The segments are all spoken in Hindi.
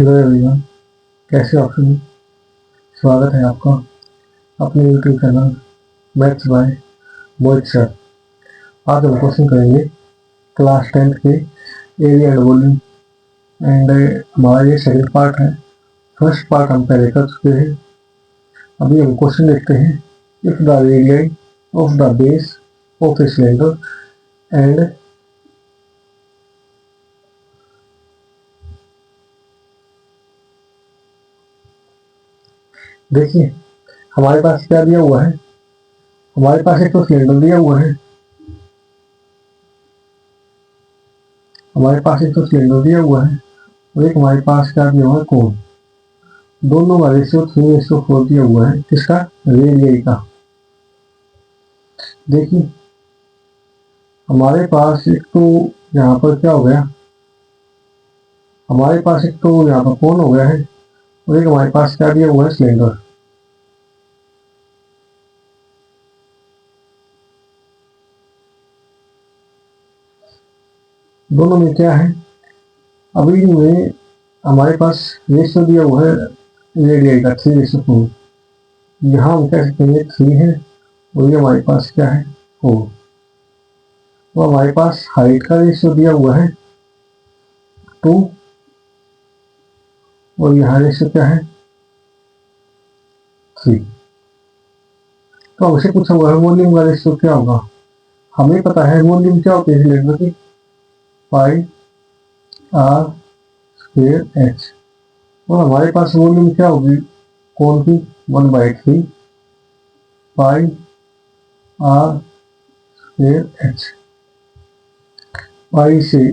हेलो एवरीवन, कैसे हो आप सभी। स्वागत है आपका अपने YouTube channel maths by Mohit sir. आज हम क्वेश्चन करेंगे क्लास 10th के एरिया एंड वॉल्यूम एंड हमारा ये सेकंड पार्ट है। फर्स्ट पार्ट हम पहले कर चुके हैं। अभी हम क्वेश्चन देखते हैं। If the radius of the base of a cylinder and देखिए हमारे पास क्या दिया हुआ है। हमारे पास एक तो सिलेंडर दिया हुआ है, और एक हमारे पास क्या दिया हुआ है, कोण। दोनों का रेशियो 3:4 दिया हुआ है। किसका? रेडियस का। देखिए हमारे पास एक तो यहाँ पर क्या हो गया, हमारे पास एक तो यहाँ पर कोण हो गया है, और एक हमारे पास क्या दिया हुआ है, सिलेंडर। दोनों में क्या है, अभी में हमारे पास रेशियो दिया हुआ है रेडियस का 3:4। यहाँ हम कह सकते हैं 3 है, और ये हमारे पास क्या है, 4। तो हमारे पास हाइट का रेशियो दिया हुआ है 2, और यहाँ रेशियो क्या है, 3। तो हमसे पूछा हुआ है वॉल्यूम का रेशियो क्या होगा। हमें पता है वॉल्यूम क्या होती है सिलेंडर की, पाई आर स्क्वायर एच। और हमारे पास वॉल्यूम क्या होगी कोण की, 1/3 पाई आर स्क्वायर एच। पाई से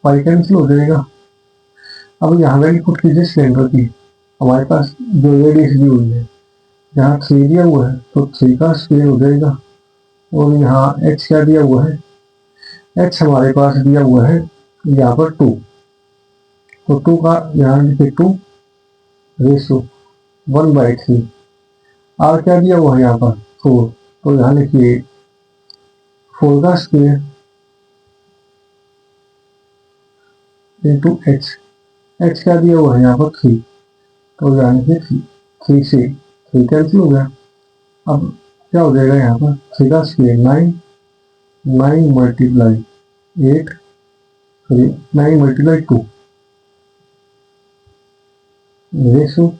पाई कैंसिल हो जाएगा। अब यहाँ वैल्यू पुट कीजिए सिलेंडर की। हमारे पास जो रेडियस दी हुई है, यहाँ 3 दिया हुआ है तो 3 का स्क्वायर हो जाएगा, और यहाँ h क्या दिया हुआ है, h हमारे पास दिया हुआ है यहाँ पर 2, तो 2 का यहाँ लिखे 2 रेशो 1/3। r क्या दिया हुआ है यहाँ पर 4, तो यहाँ लिखिए 4 का स्क्वायर इंटू h क्या दिया हुआ है यहाँ पर 3, तो यहाँ लिखिए 3 से 3 कैंसिल हो गया। अब क्या हो जाएगा यहाँ पर 3 का स्क्वायर 9, 9 मल्टीप्लाई 8, 9 मल्टीप्लाई 2 रेशो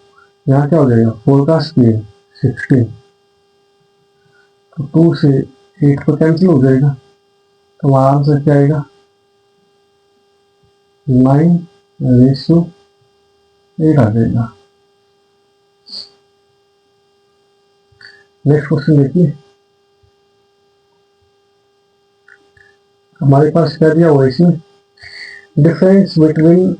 यहाँ क्या हो जाएगा 4 का स्क्वायर 16, तो 2 से 8 को कैंसिल हो जाएगा, तो हमारा आंसर क्या आएगा 9:8 आ जाएगा। नेक्स्ट क्वेश्चन देखिए, हमारे पास क्या दिया हुआ है इसमें, difference between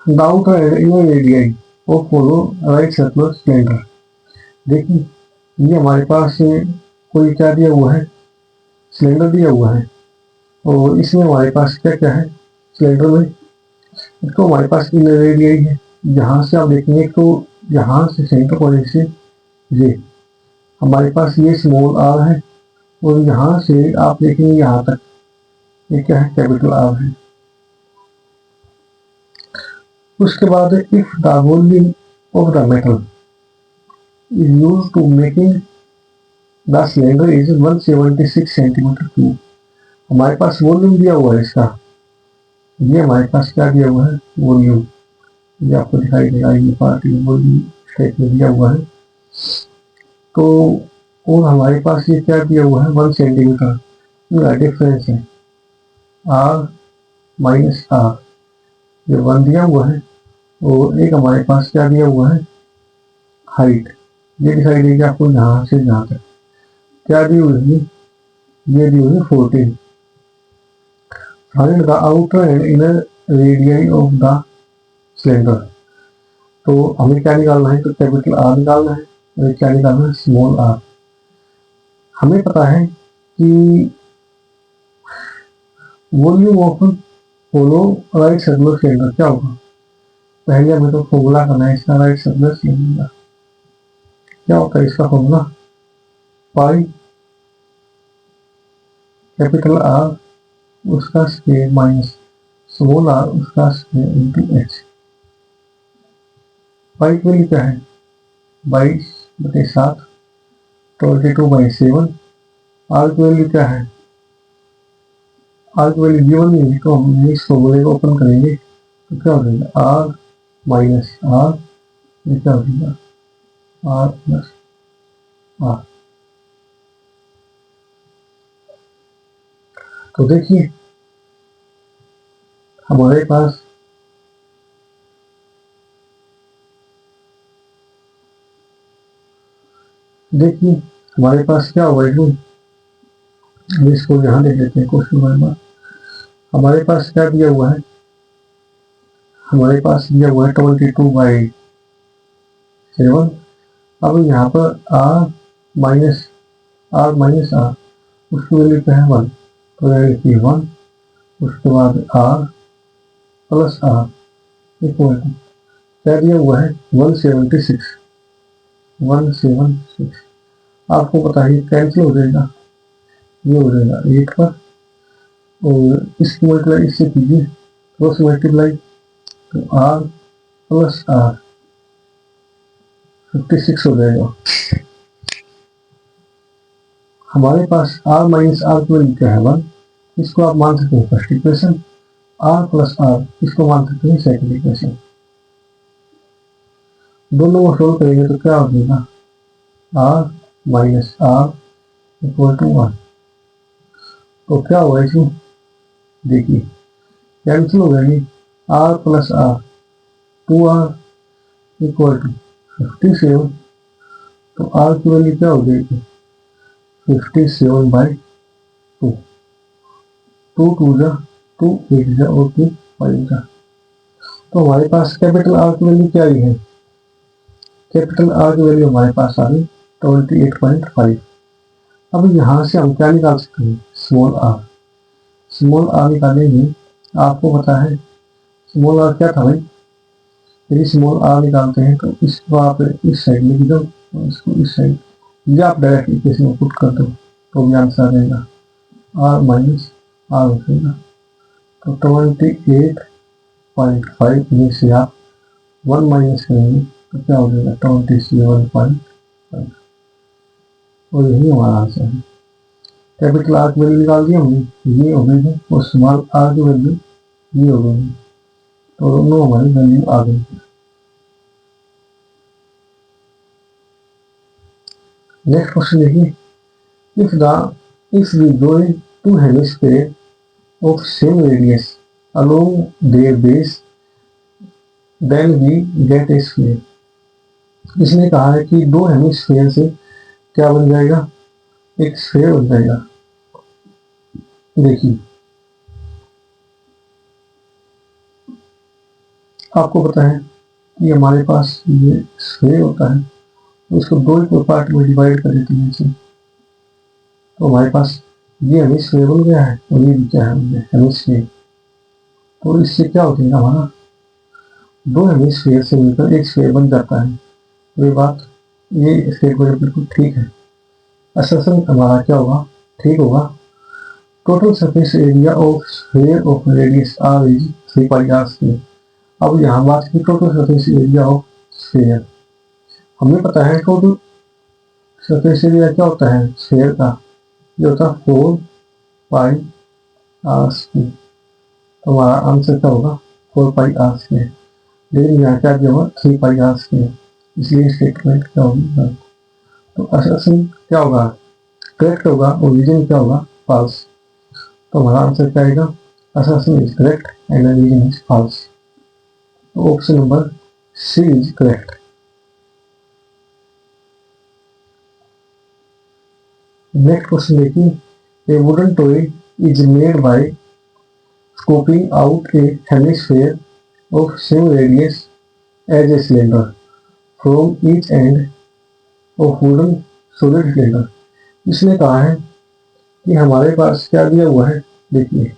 the outer and inner radius of hollow right circular cylinder. देखिए ये हमारे पास कोई क्या दिया हुआ है, सिलेंडर दिया हुआ है, और इसमें हमारे पास क्या क्या है सिलेंडर में। तो हमारे पास इनर रेडियस है, यहाँ से आप देखेंगे तो यहाँ से सेंटर पॉइंट से ये हमारे पास ये स्मॉल आर है, और यहाँ से आप देखेंगे यहाँ तक ये क्या है, कैपिटल आर है। उसके बाद if the volume of the metal is used to making the cylinder is 176 centimetre cube. हमारे पास वॉल्यूम दिया हुआ है इसका, ये हमारे पास क्या दिया हुआ है वॉल्यूम, ये आपको दिखाई देगा, ये पार्ट वॉल्यूम टाइप में दिया हुआ है। तो और हमारे पास ये क्या दिया हुआ है 1 सेंटीमीटर, ये डिफरेंस है आर माइनस आर, ये 1 दिया हुआ है, और एक हमारे पास क्या दिया हुआ है हाइट, ये दिखाई देगी आपको यहाँ से यहाँ तक क्या दी हुई है, ये दी हुई है 14। Find the outer and inner radius of the cylinder. तो हमें क्या निकालना है, तो कैपिटल आर निकालना है, और क्या निकालना है स्मॉल आर। हमें पता है कि volume of hollow right circular cylinder क्या होगा। पहले हमें तो फॉर्मूला करना है इसका राइट सर्कुलर सिलेंडर का। क्या होता है इसका फॉर्मूला, पाई कैपिटल आर उसका स्क्वायर माइनस स्मॉल आर उसका स्क्वायर इंटू एच। पाई की वैल्यू क्या है 22/7, 22/7। आर की वैल्यू क्या है, आर की वैल्यू गिवन नहीं है, तो हम इस फॉर्मूले को ओपन करेंगे तो क्या हो जाएगा आर माइनस आर, ये क्या हो जाएगा आर प्लस आर। तो देखिए हमारे पास क्या हुआ है, इसको यहाँ देख लेते हैं क्वेश्चन नंबर। हमारे पास क्या दिया हुआ है, हमारे पास दिया हुआ है 22/7। अब यहाँ पर आर माइनस आर, उसकी वैल्यू क्या है 1, तो यानी 1, उसके बाद r plus r equal to क्या दिया हुआ है 176। आपको पता है कैंसिल हो जाएगा, ये हो जाएगा 8 पर, और इसकी मल्टीप्लाई इससे कीजिए, क्रॉस मल्टीप्लाई, तो आर प्लस आर 56 हो जाएगा। हमारे पास आर माइनस आर की वैल्यू क्या है 1, इसको आप मान सकते हैं first equation, r plus r इसको मान सकते हैं सेकंड इक्वेशन। दोनों को सोल्व करेंगे तो क्या हो जाएगा r minus r equal to 1। तो क्या होगा इसमें, देखिए कैंसिल हो जाएगी, r plus r 2r equal to 57। तो आर की वैल्यू क्या हो जाएगी 57/2, 2 2 जा 2 8 जा और 2 5 जा। तो हमारे पास कैपिटल आर की वैल्यू क्या आई है, कैपिटल आर की वैल्यू हमारे पास आ गई 28.5। अब यहाँ से हम क्या निकाल सकते हैं स्मॉल आर, स्मॉल आर निकालेंगे, आपको पता है स्मॉल आर क्या था भाई, यदि स्मॉल आर निकालते हैं तो इसको आप इस साइड लिख दो और इसको इस साइड, या आप डायरेक्ट इक्वेशन में पुट कर दो तो भी आंसर आ जाएगा आर माइनस आर हो जाएगा। तो 28.5 में से आप 1 माइनस करेंगे तो क्या हो जाएगा 27.5, और यही हमारा आंसर है। कैपिटल आर की वैल्यू निकाल दी हमने, ये हो गई है, और स्मॉल आर की वैल्यू ये हो गई है, तो दोनों हमारी वैल्यू आ गई। नेक्स्ट क्वेश्चन देखिए, if we join two hemispheres of same radius along their base then we get a sphere। इसने कहा है कि दो हेमिस्फीयर से क्या बन जाएगा, एक स्फीयर बन जाएगा। देखिए आपको पता है कि हमारे पास ये स्फीयर होता है, तो इसको दो इक्वल पार्ट में डिवाइड कर देते हैं इसे, तो हमारे पास ये हेमिस्फीयर बन गया है और ये भी क्या है हेमिस्फीयर। तो इससे क्या हो जाएगा हमारा दो हेमिस्फीयर से मिलकर एक स्फीयर बन जाता है। तो ये बात ये स्टेटमेंट बिल्कुल ठीक है। असर्शन हमारा क्या होगा ठीक होगा। Total surface area of sphere of radius r is 3πr²। अब यहाँ बात की total surface area of sphere, हमें पता है टोटल सरफेस एरिया क्या होता है स्फीयर का, ये होता है 4πr²। तो हमारा आंसर क्या होगा 4πr², लेकिन यहाँ क्या दिया हुआ 3πr², इसलिए स्टेटमेंट क्या होगी। तो असर्शन क्या होगा करेक्ट होगा और रीजन क्या होगा फॉल्स। तो हमारा आंसर क्या आएगा assertion is correct and reason is false. तो option number C is correct. Next question देखिए, a wooden toy is made by scooping out a hemisphere of same radius as a cylinder from each end of wooden solid cylinder. इसने कहा है कि हमारे पास क्या दिया हुआ है, देखिए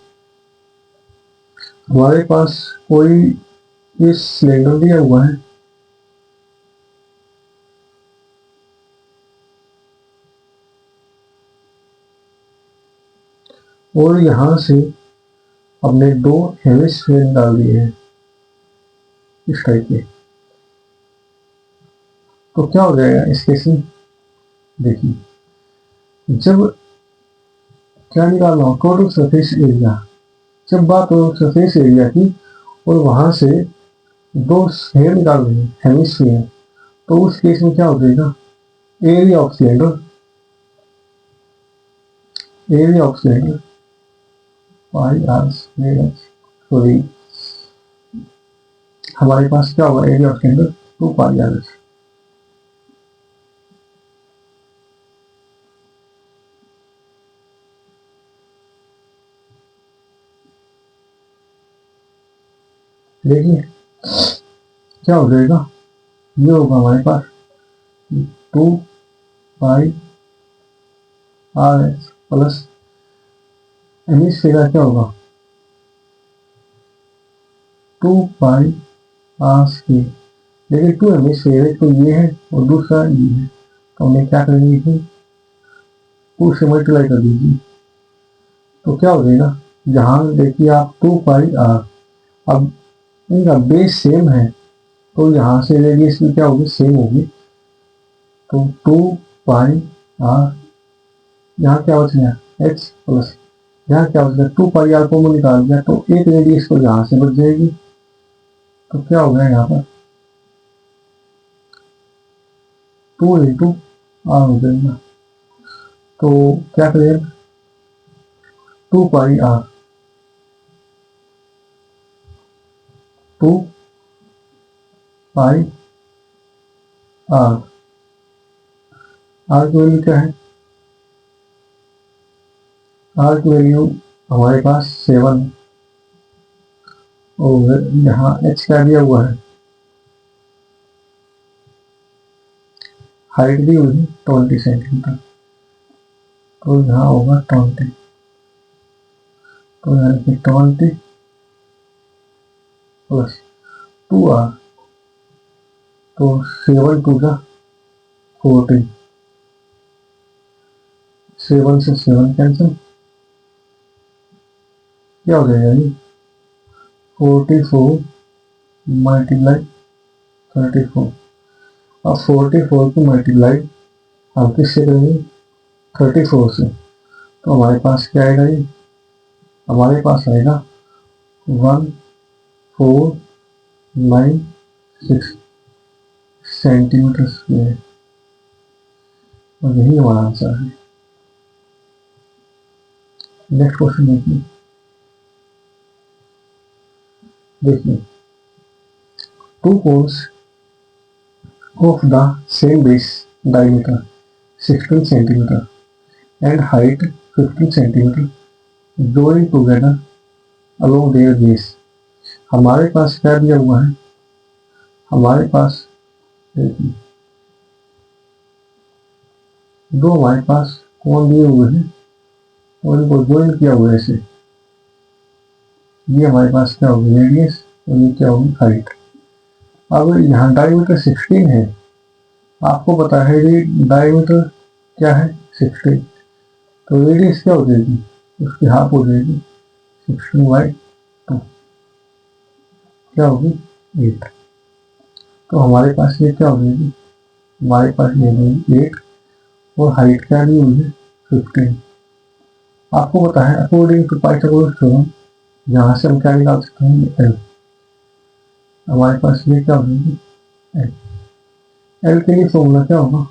हमारे पास कोई ये सिलेंडर दिया हुआ है, और यहां से हमने दो हेमिस्फीयर डाल दिए हैं इस टाइप के। तो क्या हो जाएगा इस केस में, देखिए जब क्या निकालना हो, टोटल सरफेस एरिया, जब बात हो सरफेस एरिया की और वहां से दो स्फीयर निकाल रहे हैं, हेमिस्फीयर, तो उस केस में क्या हो जाएगा, area of cylinder, area of cylinder pi r square, sorry हमारे पास क्या होगा, area of cylinder 2 pi r h. देखिए क्या हो जाएगा, ये होगा हमारे पास 2 pi r h plus hemisphere क्या होगा 2 पाई आर स्क्वायर, लेकिन 2 हेमिस्फीयर है तो ये है और दूसरा ये है, तो हमें क्या करेंगे इसे 2 से मल्टीप्लाई कर दीजिए, तो क्या हो जाएगा, यहाँ देखिए आप 2 पाई आर, अब इनका बेस सेम है तो यहाँ से रेडियस भी क्या होगी, सेम होगी, तो 2 पाई आर, यहाँ क्या बच गया एच प्लस, यहाँ क्या बच गया 2 पाई आर को निकाल दिया तो एक रेडियस तो यहाँ से बच जाएगी, तो क्या हो गया यहाँ पर 2 इंटू आर हो जाएगा, तो क्या करें 2 pi are, 2 pi are, are की वैल्यू क्या है, आर की वैल्यू हमारे पास 7 और यहाँ एच क्या दिया हुआ है, हाइट दी हुई है 20 सेंटीमीटर, तो यहाँ होगा 20, तो यानी कि 20 प्लस 2 आर, तो 7 टू जा 14, 7 से 7 कैंसिल, क्या हो जाएगा ये 44 मल्टीप्लाई 34, अब 44 को मल्टीप्लाई हम किससे करेंगे 34 से, तो हमारे पास क्या आएगा ये, हमारे पास आएगा 1496 सेंटीमीटर स्क्वायर, और यही हमारा आंसर है। नेक्स्ट क्वेश्चन देखिए, देखिए 2 cones of the same base diameter 16 centimeter and height 15 centimeter joined together along their base, हमारे पास क्या दिया हुआ है, हमारे पास देखिए दो हमारे पास कोण दिए हुए हैं और इनको ज्वाइन किया हुआ है ऐसे, ये हमारे पास क्या होगी रेडियस और ये क्या होगी हाइट, अब यहाँ डायमीटर 16 है, आपको पता है ये डायमीटर क्या है 16, तो रेडियस क्या हो जाएगी, उसकी हाफ हो जाएगी 16/2, क्या होगी 8, तो हमारे पास ये क्या हो जाएगी, हमारे पास ये होगी 8 और हाइट क्या दी हुई है 15, आपको पता है अकॉर्डिंग टू पाइथागोरस थ्योरम यहाँ से हम क्या निकाल सकते हैं एल, हमारे पास ये क्या हो जाएगी एल, एल के लिए फॉर्मूला क्या होगा,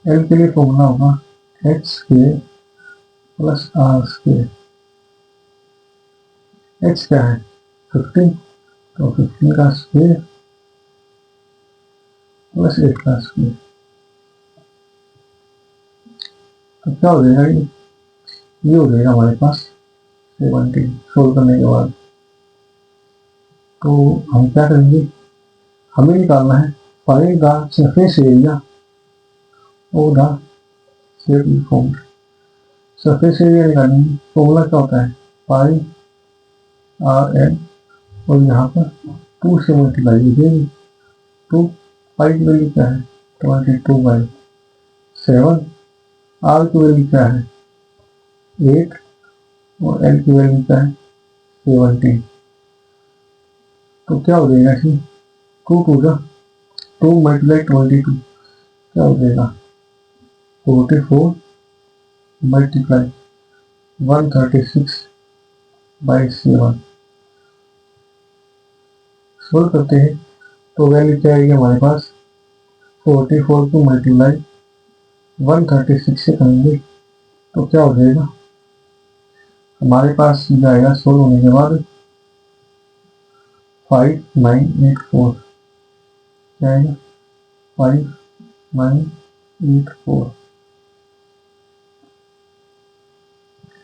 एल के लिए फॉर्मूला होगा h square plus r square, h क्या है 15, तो 15 का स्क्वायर प्लस 8 का स्क्वायर, तो क्या हो जाएगा ये हो जाएगा हमारे पास 17 सोल्व करने के बाद, तो हम क्या करेंगे, हमें निकालना है find the surface area of the shape form, surface area निकालेंगे, फॉर्मूला क्या होता है पाई आर एन और यहाँ पर 2 से मल्टीप्लाई कीजिएगा, 2 पाई की वैल्यू क्या है 22/7, आर की वैल्यू क्या है 8 और एल की वैल्यू क्या है 17, तो क्या हो जाएगा इसमें 2 टू जा 2 मल्टीप्लाई 22 क्या हो जाएगा? 44 मल्टीप्लाई 136/7। सोल्व करते हैं तो वैल्यू क्या आएगी हमारे पास? 44 को मल्टीप्लाई 136 से करेंगे तो क्या हो जाएगा हमारे पास? जाएगा सोल्व होने के बाद 5984 क्या आएगा? 5984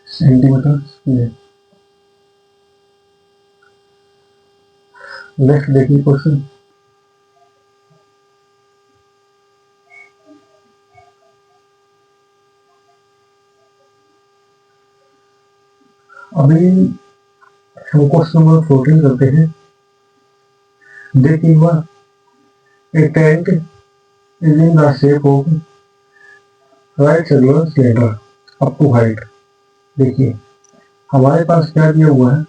सेंटीमीटर स्क्वायर। नेक्स्ट देखिए क्वेश्चन। अभी हम क्वेश्चन नंबर 14 करते हैं। देखिए a tent is in the shape of right circular cylinder up to height. देखिए हमारे पास क्या दिया हुआ है?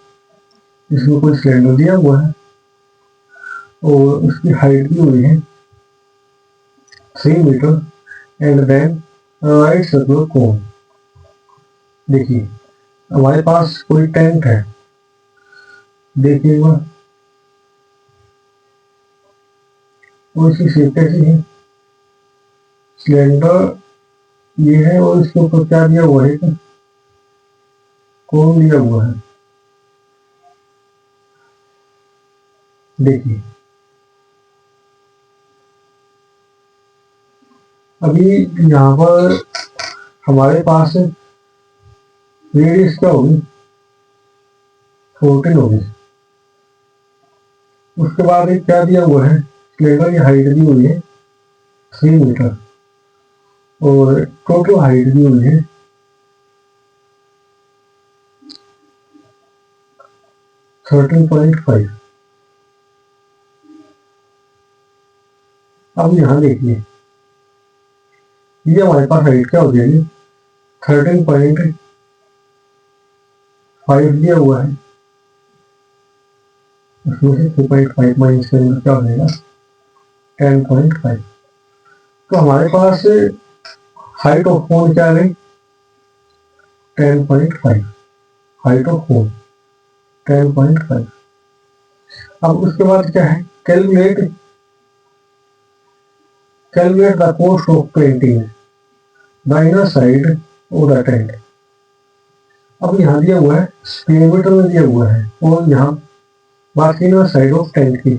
इसमें कोई सिलेंडर दिया हुआ है और उसकी हाइट दी हुई है 3 metre and then right circular cone. देखिए हमारे पास कोई टेंट है। देखिएगा और इसकी शेप कैसी है? सिलेंडर ये है और इसके ऊपर क्या दिया हुआ है? कोन दिया हुआ है। देखिए अभी यहाँ पर हमारे पास रेडियस क्या होगी? 14 होगी। उसके बाद एक क्या दिया हुआ है? सिलेंडर की हाइट दी हुई है 3 मीटर और टोटल हाइट दी हुई है 13.5। अब यहाँ देखिए ये हमारे पास हाइट क्या हो जाएगी? 13.5 दिया हुआ है, उसमें से 2.5 माइनस करेंगे क्या हो जाएगा? 10.5। तो हमारे पास हाइट ऑफ कोन क्या है? 10.5। Height of cone 10.5। अब उसके बाद क्या है? Calculate the cost of painting the inner side of the tent. अब यहाँ दिया हुआ है स्क्वायर मीटर में दिया हुआ है और यहाँ बात की ना साइड ऑफ टेंट की।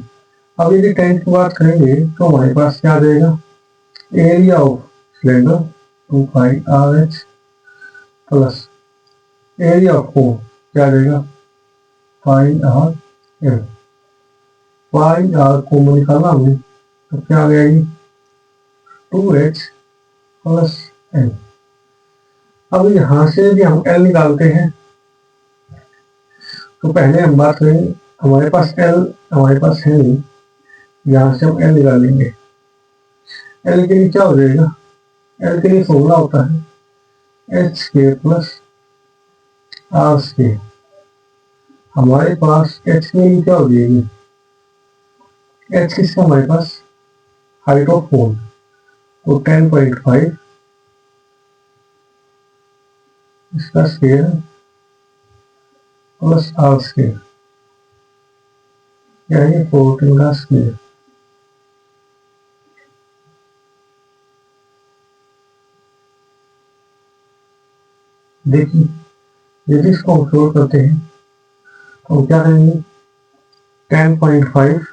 अब यदि टेंट की बात करेंगे तो हमारे पास क्या आ जाएगा? Area of cylinder 2πRH plus area of cone क्या आ जाएगा? πRL। πR कॉमन निकालना हमने तो क्या आ जाएगी? 2H plus L। अब यहाँ से भी हम L निकालते हैं तो पहले हम बात करें हमारे पास L हमारे पास है नहीं, यहाँ से हम L निकालेंगे। L के लिए क्या हो जाएगा? L के लिए फॉर्मूला होता है h² प्लस r²। हमारे पास h के लिए क्या हो जाएगी? h किसका हमारे पास? हाइट ऑफ कोन तो 10.5 इसका स्क्वायर प्लस r², यानी 14 का स्क्वायर। देखिए यदि इसको हम सोल्व करते हैं तो हम क्या करेंगे? 10.5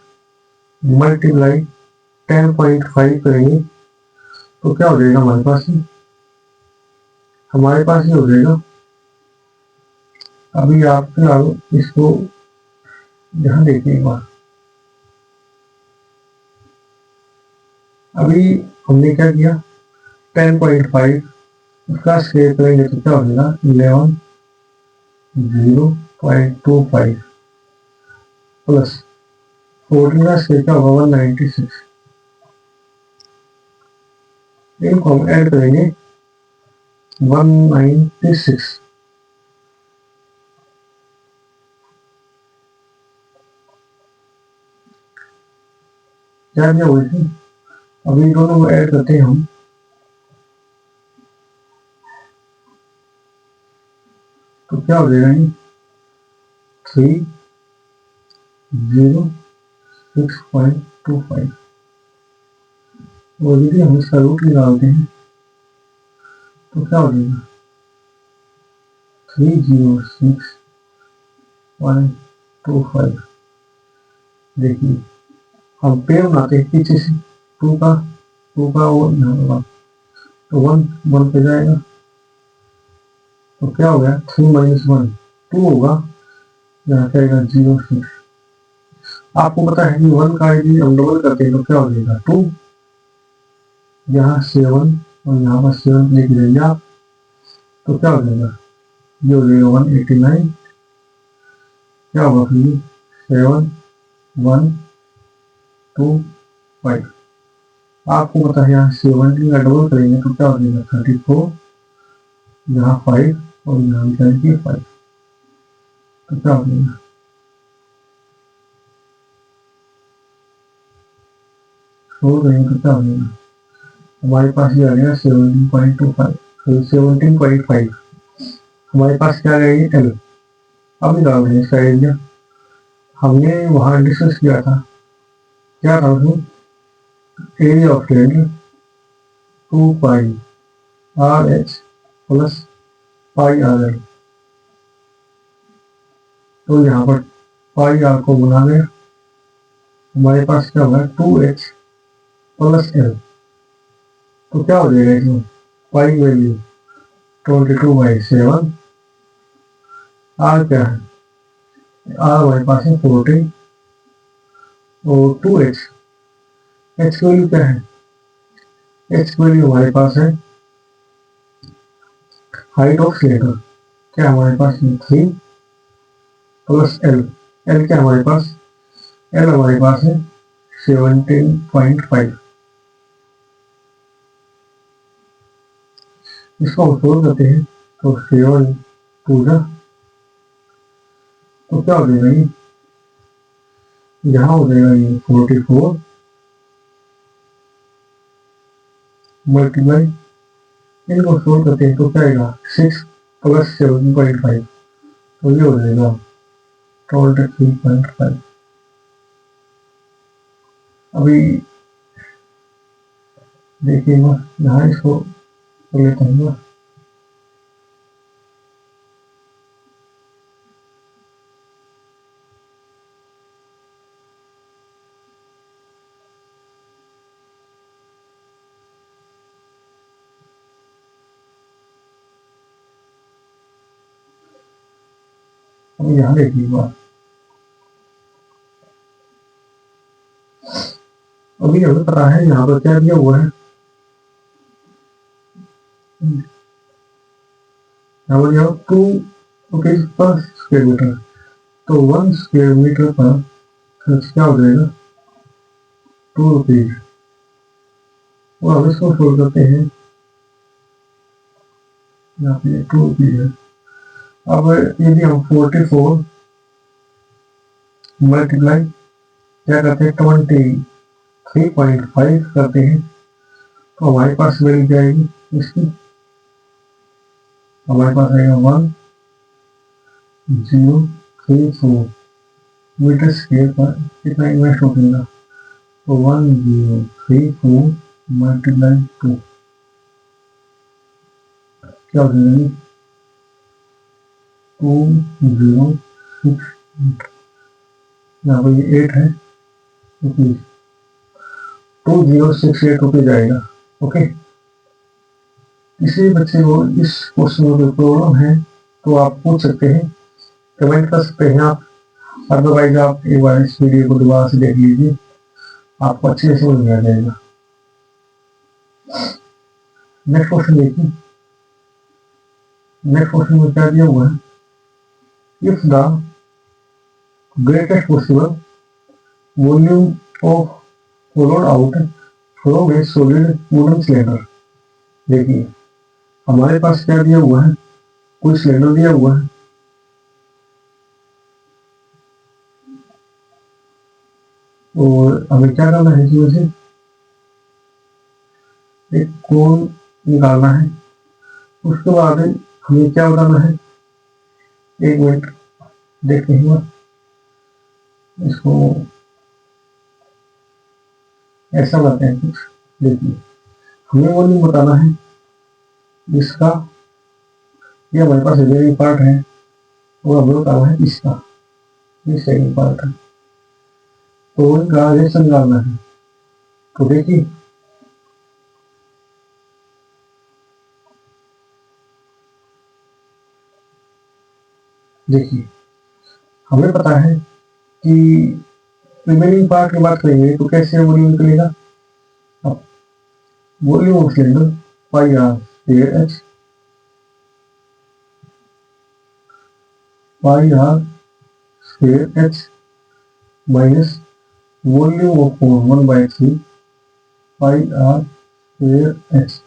मल्टीप्लाई 10.5 करेंगे तो क्या हो जाएगा हमारे पास? हमारे पास ये हो जाएगा। अभी आप इसको यहाँ देखिए एक बार। अभी हमने क्या किया? 10.5 उसका स्क्वायर करेंगे तो क्या हो जाएगा? 11,025 प्लस 14 का स्क्वायर क्या होगा? 196। इनको हम ऐड करेंगे 196। क्या क्या हुई थी? अभी दोनों को ऐड करते हैं हम, तो क्या हो जाएगा ये 306.25। और यदि हम इसका रूट निकालते हैं तो क्या हो जाएगा 306.25। देखिए हम पेड़ बनाते हैं पीछे से, टू का वो यहाँ होगा तो वन पे जाएगा, तो क्या हो गया 3 - 1 2 होगा, यहाँ पे आएगा 06। आपको पता है कि 1 का यदि हम डबल करते हैं तो क्या हो जाएगा 2, यहाँ 7 और यहाँ पर 7 लेके जाइए आप, तो क्या हो जाएगा ये हो जाएगा 189। क्या होगा फिर 7, 1, 2, 5। आपको पता है यहाँ 70 का डबल करेंगे तो क्या हो जाएगा 34, यहाँ 5 और यहाँ भी करेंगे 5, तो क्या हो जाएगा सोल्व करेंगे तो क्या हो जाएगा हमारे पास ये आ गया 17.25। तो 17.5 हमारे पास क्या आ गया ये एल। अब निकाल रहे हैं इसका एरिया, हमने वहां डिस्कस किया था, क्या था उसमें area of triangle 2πRH plus πRL। तो यहाँ पर πR को बना गया, हमारे पास क्या होगा 2H प्लस L। तो क्या हो जाएगा इसमें पाई वैल्यू 22/7। R क्या है, R हमारे पास है 14 और 2H, H की वैल्यू क्या है, H की वैल्यू हमारे पास है हाइट ऑफ सिलेंडर, क्या हमारे पास 3 प्लस L। L क्या हमारे पास, L हमारे पास है 17.5। इसको हम सोल्व करते हैं तो 7 2 जा, तो क्या हो जाएगा ये यहाँ हो जाएगा ये 44 मल्टीप्लाई, इनको सोल्व करते हैं तो क्या आएगा 6 प्लस 7.5, तो ये हो जाएगा 23.5। अभी देखिएगा यहाँ इसको कर लेते हैं, अभी यहाँ देखिएगा, अभी हमें पता है यहाँ पर क्या दिया हुआ है, यहाँ पर दिया 2 रुपीज पर स्क्वायर मीटर, तो 1 स्क्वायर मीटर पर खर्च क्या हो जाएगा 2 रुपीज। और हम इसको सोल्व करते हैं, यहाँ पे 2 रुपीज है। अब यदि हम 44 मल्टीप्लाई क्या करते हैं 23.5 करते हैं तो हमारे पास मिल जाएगी इसकी, हमारे पास आएगा 1034 मीटर स्क्वायर पर कितना इन्वेस्ट हो जाएगा, तो 1034 मल्टीप्लाई 2 क्या हो जाएगा 206 मीटर। यहाँ पर ये 8 है रुपीज, 2068 रुपीज आएगा। ओके, किसी बच्चे को इस क्वेश्चन में कोई प्रॉब्लम है तो आप पूछ सकते हैं, कमेंट कर सकते हैं आप, अदरवाइज आप एक बार इस वीडियो को दोबारा से देख लीजिए, आपको अच्छे से समझ में आ जाएगा। नेक्स्ट क्वेश्चन देखिए, नेक्स्ट क्वेश्चन में क्या दिया हुआ है, if the greatest possible volume of होलोड out from A solid wooden cylinder. देखिए हमारे पास क्या दिया हुआ है, कोई सिलेंडर दिया हुआ है, और हमें क्या करना है इसमें से एक कोण निकालना है। उसके बाद हमें क्या बताना है, एक मिनट देखते हैं इसको, ऐसा बताते हैं कुछ। देखिए हमें वो नहीं बताना है इसका, ये हमारे पास रिमेनिंग पार्ट है, वो हमें बताना है इसका, ये सेकंड पार्ट है, तो इनका रिलेशन निकालना है। तो देखिए देखिए हमें पता है कि रिमेनिंग पार्ट की बात करेंगे तो कैसे वॉल्यूम निकलेगा। अब volume of cylinder pi r square h, pi r square h minus volume of cone 1/3 pi r square h.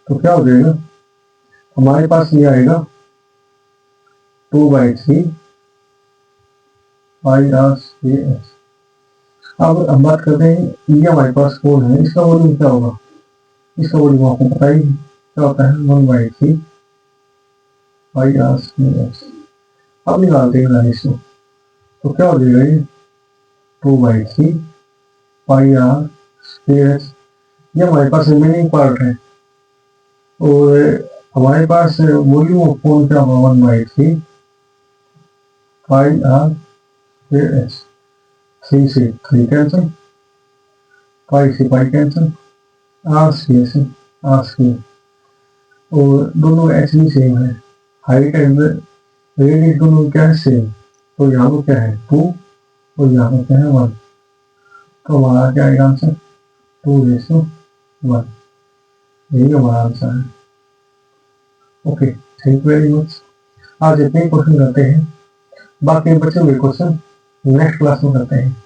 तो क्या हो जाएगा, हमारे पास ये आएगा 2/3 पाई आर स्क्वायर एच। अब हम बात करते हैं, ये हमारे पास कोण है, इसका वॉल्यूम क्या होगा, इसका वॉल्यूम आपको पता ही क्या होता है, 1/3 पाई आर स्क्वायर एच। अब निकालते हैं वैल्यू, तो क्या हो जाएगा, ये 2/3 पाई आर स्क्वायर एच, ये हमारे पास रिमेनिंग पार्ट है। और हमारे पास वॉल्यूम ऑफ कोण क्या होगा, 1/3 पाई आर स्क्वायर एच। 3 से 3 कैंसिल, पाई से पाई कैंसिल, आर स्क्वायर से आर स्क्वायर, और दोनों एच भी सेम है, हाइट एंड रेडियस दोनों क्या है, सेम। तो यहाँ पर क्या है 2 और यहाँ पर क्या है 1, तो हमारा क्या आएगा आंसर, 2:1। यही हमारा आंसर है। Okay, thank you very much. आज इतने क्वेश्चन करते हैं, बाकी बचे हुए क्वेश्चन नेक्स्ट क्लास में करते हैं।